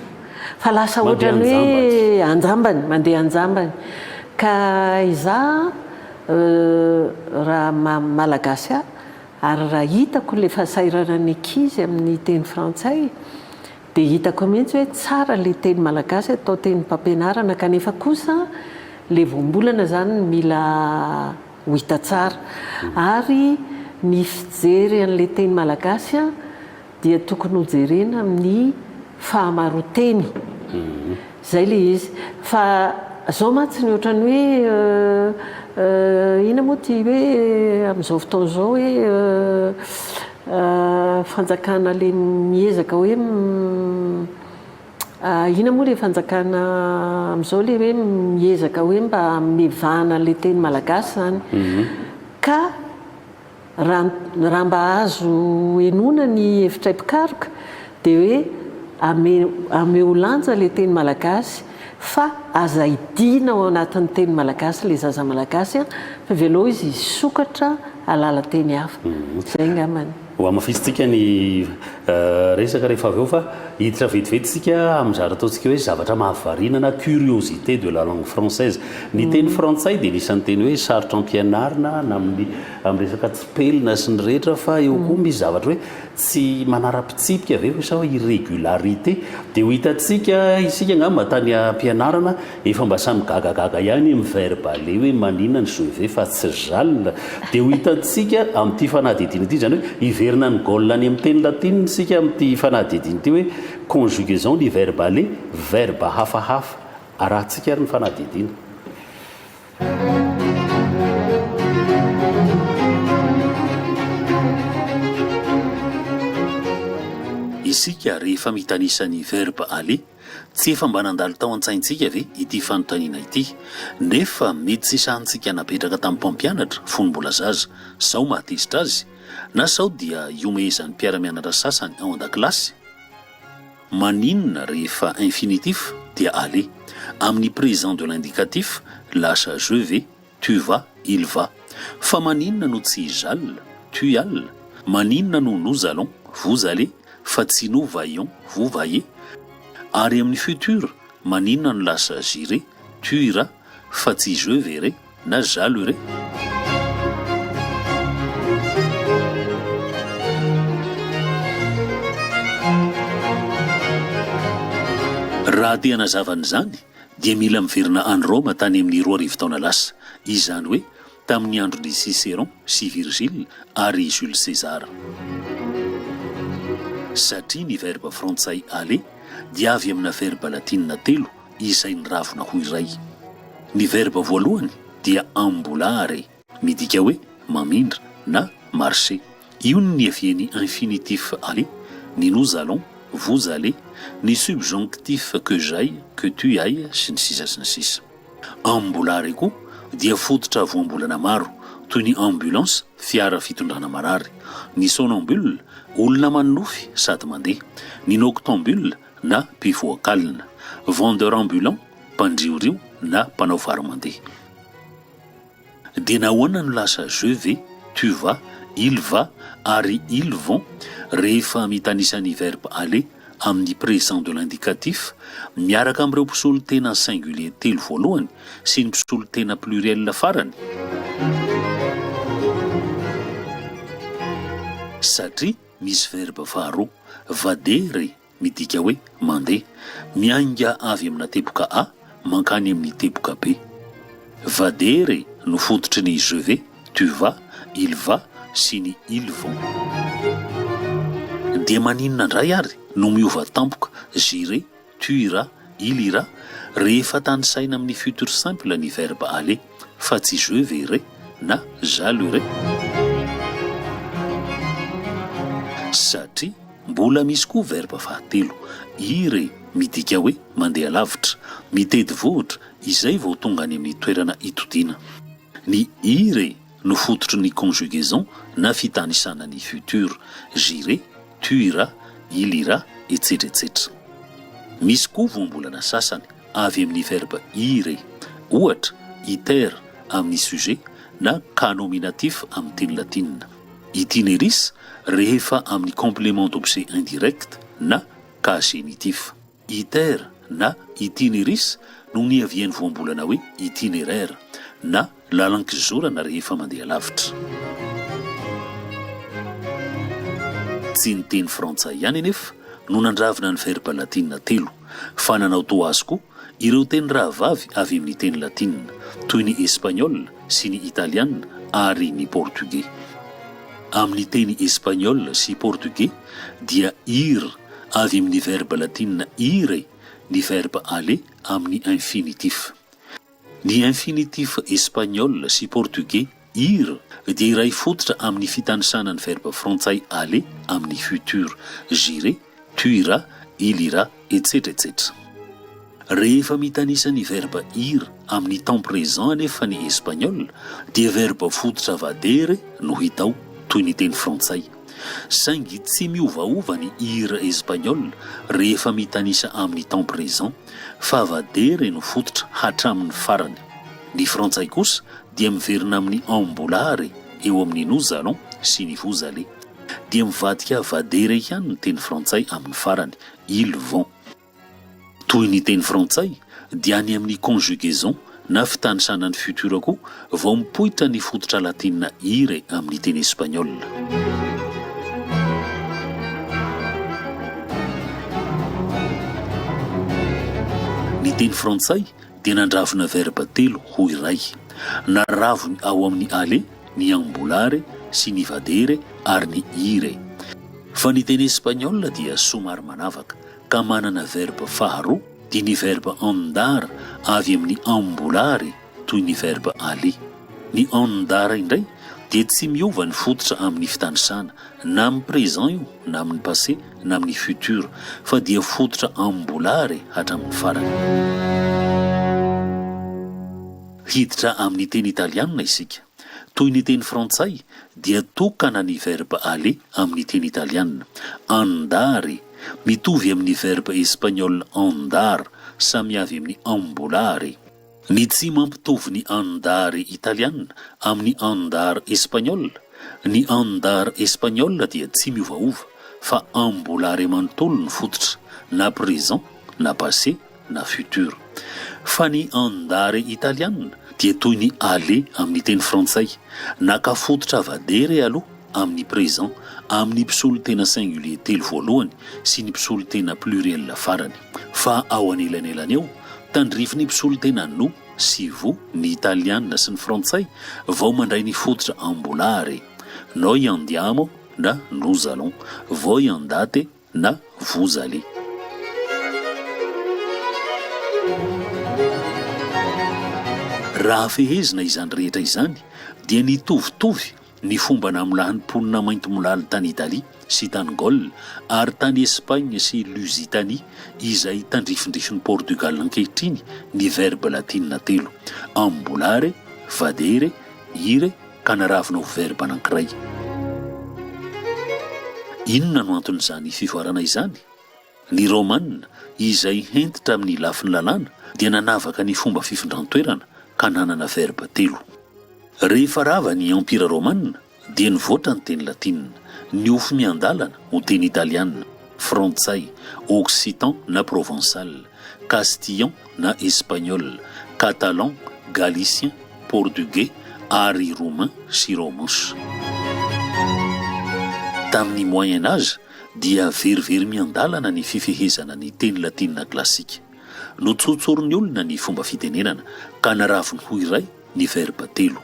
fa lasa ohatrany hoe anjambany mandeha anjambany ka izaho raha malagasy ary raha hitako le fahasairana ny ankizy amin'ny teny frantsay dia hitako mihitsy hoe tsara le teny malagasy atao teny mpampianarana kanefa kosa le voambolana zany mila ho hita tsara ary ny fijery an'le teny malagasy dia tokony hojerena amin'ny fahamaroteny zay le izy fa zao mantsy ny ohatrany hoe ina moa ty hoe amin'izao fotoana zao hoe fanjakana le miezaka hoe ina moa le fanjakana amin'izao le hoe miezaka hoe mba mevana le teny malagasy zany ka raha mba azo enona ny hevitra mpikaroka dia hoe ameo lanja le teny malagasy fa aza idina ao anatin'ny teny malagasy le zaza malagasy fa velao izy sokatra alala teny hafa zay ngamany ho amafisitsika ny resaka rehefa avy eo fa hiditra vetivety amin'izary ataontsika hoe zavatra mahavarinana curiosité de la langue française ny teny frantsay dia nisan'ny teny hoe sarotra ampianarina na amin'ny resaka tsipelina sy ny rehetra fa eo koa misy zavatra hoe tsy manara-pitsipika ve sa hoe irrégularité dia ho hitantsika isika ngamba tany ampianarana efa mba samy gagagaga ihany amin'ny verbe aller hoe maninona ny jeve fa tsy jal dia ho hitantsika amin'ity fanadidina ity zany hoe iverina ny golna any amin'ny teny latine sika amin'ity fanadidina ity hoe conjugaison du verbe aller verbe hafahafa arahantsika ary ny fanadidina isika rehefa mitanisany verbe aller tsy efa mba nandalo tao an-tsaintsika ve ity fanontaniana ity nefa mety sy sahantsika napetraka tamin'ny mpampianatra fony mbola zaza sao mahatezitra azy na sao dia iomehezan'ny mpiara-mianatra sasany ao an-dakilasy maninona rehefa infinitif dia aller amin'ny présent de l'indicatif lasa je vais tu vas il va fa maninona no tsy jal tu all maninona no nous allons vous allez fa tsy nous voyons vous voyez ary amin'ny futur maninona no lasa j'irai tu iras fa tsy je verrai na jalerai raha te hanazavana izany dia mila miverina any Roma tany amin'ny 2 taona lasa izany hoe tamin'ny andron'ny Cicéron sy Virgile ary Jules César satria ny verbe frantsay aller dia avy amina verbe latinina telo izay ny ravina ho iray ny verbe voalohany dia ambulare midika hoe mamindra na marcher io ny evieny infinitif aller ny nous allons vous allez ny subjonctif que j'aille que tu ailles sy ny sisa sy ny sisa ambulare koa dia fototra voambolana maro toy ny ambulance fiara fitondrana marary ny sonambule olona manofy sady mandeha ny noctambule na mpivoakalina vendeur ambulant mpandriorio na mpanao vary mandeha dia nahoana no lasa je vais tu vas, il va ary ils vont rehefa mitanisan'ny verbe aller amin'ny présent de l'indicatif miaraka amin'ireo mpisolon-tena singulier telo voalohany sy ny mpisolon-tena pluriel farany. Satria misy verbe faharoa vadere midika hoe mandeha mianga avy amina tepoka A mankany amin'ny tepoka B. Vadere no fototry ny je vais, tu vas, il va sy ny ils vont. Dia maninona indray ary no miova tampoka j'irai, tu iras, il ira rehefa tanisaina amin'ny futur simple ny verbe aller fa tsy je verrai na j'allerai. Satria mbola misy koa verbe fahatelo ire midika hoe mandeha lavitra mitedy vohitra izay vao tonga any amin'ny toerana itodiana. Ny ire no fototry ny conjugaison na fitanisana ny futur j'irai, tu iras, il ira etc etc. Misy koa voambolana sasany avy amin'ny verbe ire ohatra iter amin'ny sujet na cas nominatif amin'ny teny latinina, itineris rehefa amin'ny complément d'objet indirect na cas génitif. Iter na itineris no niavian'ny voambolana hoe itinéraire na lalankizorana rehefa mandeha lavitra. Tsy ny teny frantsay ihany anefa no nandravina ny verbe latinina telo fa nanao toa azy koa ireo teny rahavavy avy amin'ny teny latinina toy ny espagnol sy ny italiana ary ny portugais. Amin'ny teny espagnol sy portugais dia ir avy amin'ny verbe latinina ire ny verbe aller amin'ny infinitif. Ny infinitif espagnol sy portugais ir dia iray fototra amin'ny fitanisana ny verbe frantsay aller amin'ny futur j'irai, tu iras, il ira etc etc. Rehefa mitanisa ny verbe ir amin'ny temps présent anefa ny espagnol dia verbe fototra vadere no hitao toy ny teny frantsay. Saingy tsy miovaova ny ir espagnol rehefa mitanisa amin'ny temps présent fa vadere no fototra hatramin'ny farany. Ny frantsay kosa dia miverina amin'ny ambolare eo amin'ny nous allons sy ny vous allez dia mivadika vadere ihany ny teny frantsay amin'ny farany ils vont. Toy ny teny frantsay dia any amin'ny conjugaison na fitanisana ny futur koa vao mipoitra ny fototra latinina ire amin'ny teny espagnol. Ny teny frantsay dia nandravina verbe telo ho iray, naravony ao amin'ny aller, ny ambolare sy ny vadere ary ny ire. Fa ny teny espagnol dia somary manavaka ka manana verbe faharoa dia ny verbe andar avy amin'ny ambolare toy ny verbe aller. Ny andar indray dia tsy miova ny fototra amin'ny fitanisana na amin'ny présent io na amin'ny passé na amin'ny futur fa dia fototra ambolare hatramin'ny farany. Hiditra amin'ny teny italiana isika. Toy ny teny frantsay dia tokana ny verbe aller amin'ny teny italiana. Andare mitovy amin'ny verbe espagnol andar samy avy amin'ny ambolare. Ny tsy mampitovy ny andare italiana amin'ny andar espagnol. Ny andar espagnol dia tsy miovaova fa ambolare manontolo ny fototra na présent na passé na futur. Fa ny andare italiana dia toy ny aller amin'ny teny frantsay naka fototra vadere aloha amin'ny présent amin'ny mpisolon-tena singulier telo voalohany sy ny mpisolon-tena pluriel farany. Fa ao anelanelany eo tandrify ny mpisolon-tena no sy vous ny italiana sy ny frantsay vao mandray ny fototra ambolare. Noi andiamo na nous allons, voi andate na vous allez. Raha fehezina izany rehetra izany dia nitovitovy ny fomba namolahan'ny mponina mainty molalo tany Italia sy tany Gaule ary tany Espagne sy Lusitanie izay tandrifindrifin'ny Portugal ankehitriny ny verbe latinina telo ambolare, vadere, ire ka naravina ho verbe anankiray. Inona no anton'izany fivoarana izany? Ny Romanina izay hentitra amin'ny lafin'ny lalàna dia nanavaka ny fomba fifindran-toerana ka nanana verbe telo. Rehefa rava ny Empira Romanina dia nivoatra ny teny latinina, ny ofo miandalana ho teny italiana, frantsay, occitan na provençal, castillan na espagnol, catalan, galicien, portugais ary roumain sy romanche. Tamin'ny moyen âge dia verivery miandalana ny fifehezana ny teny latinina klasika. Notsotsorin'ny olona ny fomba fitenenana ka naraviny ho iray ny verba telo.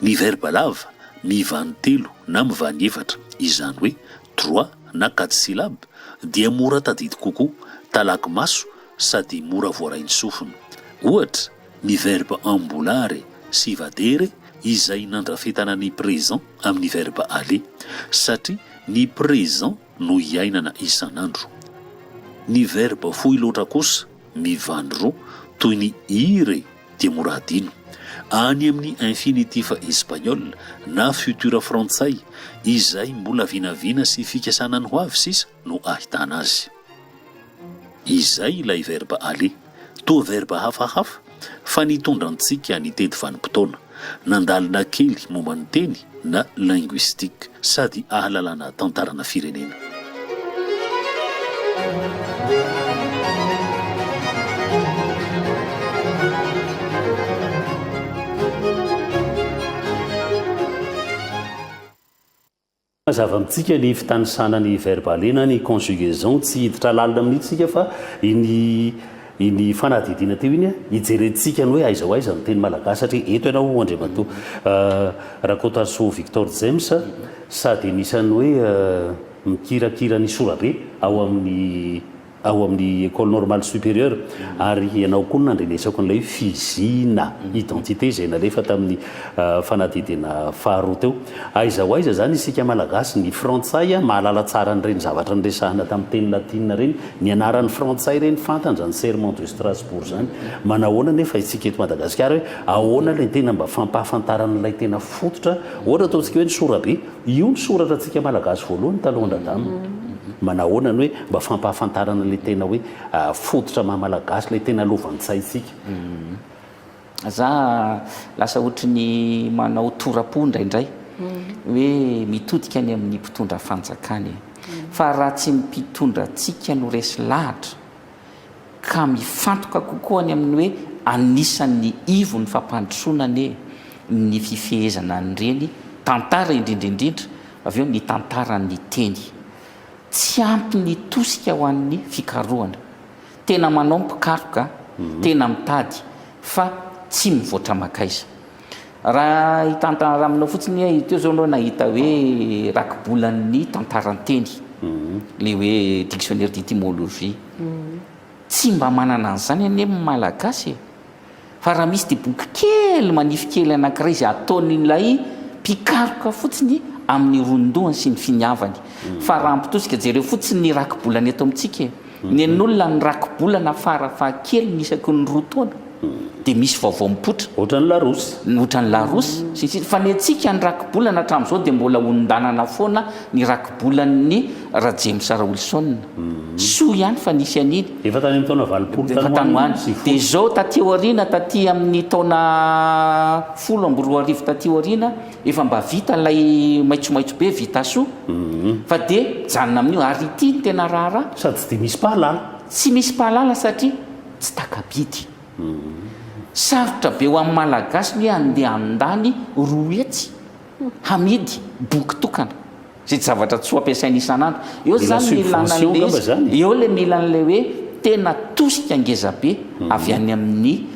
Ny verba lava mivany telo na mivany efatra, izany hoe 3 na 4 syllabe, dia mora tadidy kokoa, talaky maso sady mora voarainy sofina. Ohatra ny verba ambulare sy vadere izay nandrafetana ny présent amin'ny verba aller satria ny présent no iainana isan'andro. Ny verba fohy loatra kosa mivany roa toy ny ire dia mora adino. Any amin'ny infinitif espagnol na futura frantsay izay mbola vinavina sy fikasana ny ho avy sisa no ahitana azy. Izay ilay verba aller, toa verba hafahafa fa nitondrantsika ny tety vanim-potoana, nandalina kely momba ny teny na linguistique sady ahalalana tantarana firenena. Mazava amintsika ny fitanisana ny verbe aller na ny conjugaison tsy hiditra lalina amin'itsika fa iny fanadidina teo iny hijerentsika ny hoe aiza ho aiza ny teny malagasy satria eto ianao Andriamatoa Rakotaso Victor James sady anisan'ny hoe mikirakira ny sorabe ao amin'ny école normale supérieure ary ianao koa nandrenesako n'ilay fizina identité zay nalefa tamin'ny fanadidina faharoa teo. Aiza ho aiza zany isika malagasy ny frantsay mahalala tsara n'ireny zavatra niresahana tamin'ny teny latinina reny, ny anaran'ny frantsay reny fantanja ny serment de Strasbourg zany. Manahoana nefa isika eto Madagasikara hoe ahoana ilay tena mba fampahafantaran'ilay tena fototra, ohatra ataontsika hoe ny sorabe, io ny soratra antsika malagasy voalohany taloha andradamina. Manahoana ny hoe mba fampahafantarana ilay tena hoe fototra mahamalagasy ilay tena lovan'tsaitsika. Za lasa ohatry manao torapo indraindray hoe mitodika any amin'ny mpitondra fanjakany, fa raha tsy mpitondrantsika no resy lahatra ka mifantoka kokoa any amin'ny hoe anisan'ny ivo ny fampandrosoana ny fifehezana nyreny tantara indrindraindrindra, avy eo ny tantaran'ny teny tsy ampy ny tosika ho an'ny fikarohana. Tena manao mpikaroka, tena mitady fa tsy mivoatra makaiza. Raha hitantaraminao fotsiny teo zao anao nahita hoe rakibolan'ny tantaranteny, le hoe dictionnaire d'étymologie, tsy mba manana an'izany any amin'ny malagasy fa raha misy dia boky kely manify kely anankiray izay ataon'ilay mpikaroka fotsiny amin'ny rondohany sy ny finiavany. Fa raha ampitosika jereo fotsiny ny rakibolana eto amintsika, ny an'olona ny rakibolana farafahakely misaky ny roa taona dia misy vaovao mipotra ohatran'ny larosy, ohatran'ny larosy fa ny antsika ny rakibolana hatramin'izao dia mbola hondanana foana ny rakibolan'ny James Wilson. Soa ihany fa nisy an'iny efa tany amin'ny taona 20 tanoany. Dia zao taty aoriana, taty amin'ny taona 12 taty aoriana efa mba vita ilay maitsomaitso be vita soa, fa dia janona amin'io ary ity ny tena raharaha sady tsy dia misy pahalala, tsy misy pahalala satria tsy takabidy. Sarotra be ho amin'ny malagasy ny andeha andany roetsy hamidy boky tokana zay zavatra tsy ho ampiasaina isan'andro. Eo zany eo le mila n'lay hoe tena tosika ngezabe avy any amin'ny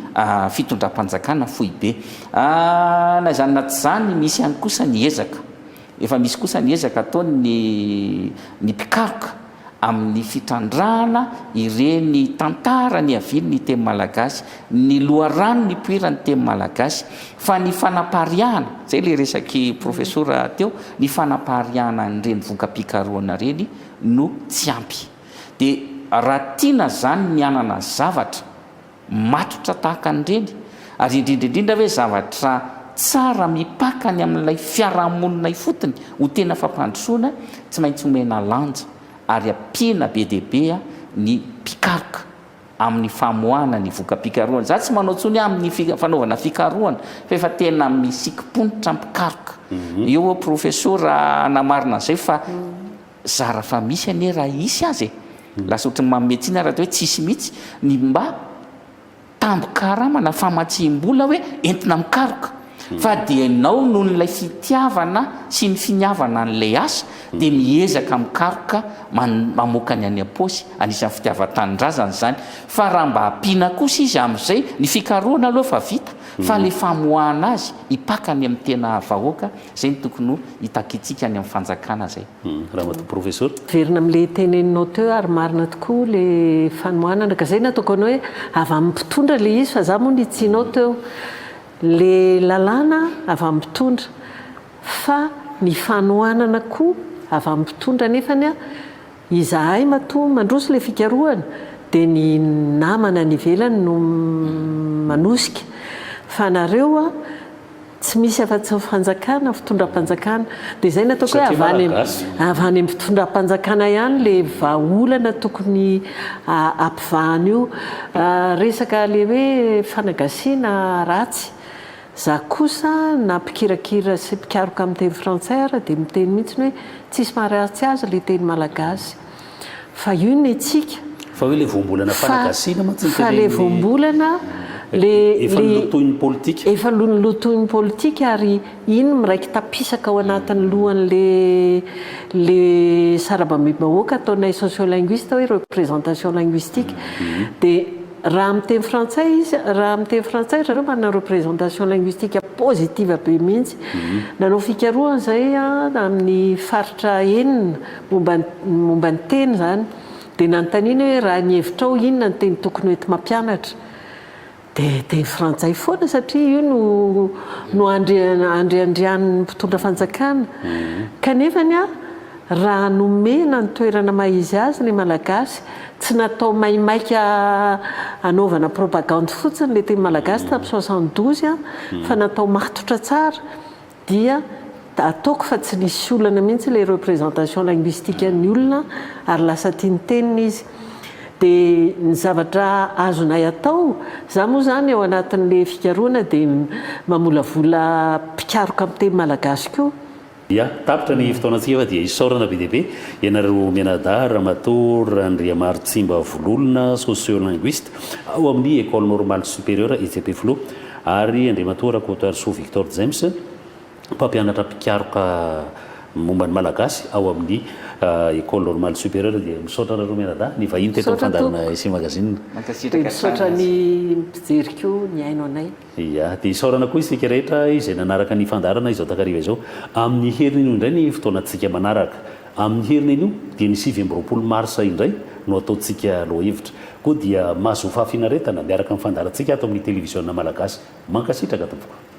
fitondram-panjakana fohy be. Na zany na tsy zany misy ihany kosa ny ezaka, efa misy kosa ny ezaka ataony ny mpikaroka amin'ny fitrandrahana ireny tantara ny avily ny teny malagasy, ny loharano ny poirany teny malagasy, fa ny fanapariahana zay le resaky profesora teo, ny fanapariahana nyreny voka-pikaroana reny no tsy ampy. Dia raha tiana zany ny anana zavatra matotra tahaka an'ireny ary indrindraindrindra hoe zavatra tsara mipakany amin'ilay fiarahamonina ifotony ho tena fampandrosoana, tsy maintsy omena lanja ary ampiana be dia be ny mpikaroka amin'ny famoahana ny voka-pikarohana. Za tsy manao tsony amin'ny fanaovana fikarohana fa efa tena misikimponitra mpikaroka. Eo profesora namarina zay fa zara fa misy ane raha isy azy lasa ohatry mametsina raha hoe tsisy mihitsy ny mba tambokaramana famatsiam-bola hoe entina mikaroka fa dia nao noho n'ilay fitiavana sy ny finiavana n'lay asa dia miezaka mikaroka mamoaka ny any am-paosy anisan'ny fitiavan-tanindrazana zany fa raha mba hampiana kosa izy amin'izay ny fikarohana aloha fa vita fa le famoahana azy hipakany amin'ny tena vahoaka zay ny tokony ho hitakitsika any amin'ny fanjakana zay. Raha mato professeur verina amin'le teneninao teo ary marina tokoa le fanohanana ka zay nataoko ny hoe avy amin'ny mpitondra le izy fa za moa ny tsianao teo le lalàna avy amin'ny mpitondra fa ny fanohanana koa avy amin'ny mpitondra nefany a izahay matoa mandroso le fikarohana dia ny namana ny ivelany no manosika fa nareo a tsy misy afa-tsy fanjakana fitondram-panjakana dia zay nataoko hoe avy any amin'ny fitondram-panjakana ihany le vahaolana tokony ampivahana io resaka le hoe fanagasiana ratsy. Za kosa na mpikirakira sy mpikaroka amin'ny teny frantsay ara dia miteny mihitsy hoe tsisy maharatsy azy le teny malagasy fa io ny etsika fa hoe le voambolana fanagasiana fa le voambolana efa lotoin'ny politika efa lotoin'ny politika ary iny miraiky tapisaka ao anatin'ny lohan'le sarabambe-bahoaka ataonay sociolinguiste hoe représentation linguistique dia raha amin'ny teny frantsay izy raha amin'ny teny frantsay zareo manana représentation linguistique positive be mihitsy nanao fikarohana zay amin'ny faritra enina momba ny teny zany dia nanontaniana hoe raha ny hevitrao inona ny teny tokony hoety mampianatra dia teny frantsay foana satria io no andriandrian'ny mpitondra fanjakana kanefany a raha nomena ny toerana maizy azy ny malagasy tsy natao maimaika anaovana propagande fotsiny le teny malagasy tamin'ny 72 fa natao matotra tsara dia ataoko fa tsy nisy olana mihitsy le représentation linguistique ny olona ary lasa tiany tenina izy dia ny zavatra azonay atao za moa zany ao anatin'le fikarohana dia mamolavola mpikaroka amin'ny teny malagasy koa. Ya tapitra ny fotoanantsika fa dia isaorana be dia be ianareo Mianadahy Ramatoa Randriamary Tsimba Vololona sociolinguiste ao amin'ny école normale supérieure ITP Flo ary Andriamatoa Rakotoarisoa Victor James mpampianatra mpikaroka momba ny malagasy ao amin'ny école normale supérieure dia misaotra nareo Mianadahy ny vahiny teto amin'ny fandarana isi magazine misaotra ny mpijery koa ny aino anay. Ya dia isaorana koa isika rehetra izay nanaraka ny fandarana izao takariva izao amin'ny herininy io indray ny fotoanantsika manaraka amin'ny herininy io dia ny 7 marsa indray no ataontsika lohevitra koa dia mahazo fahafinaretana miaraka amin'ny fandarantsika ato amin'ny televisiona malagasy mankasitraka tompoko.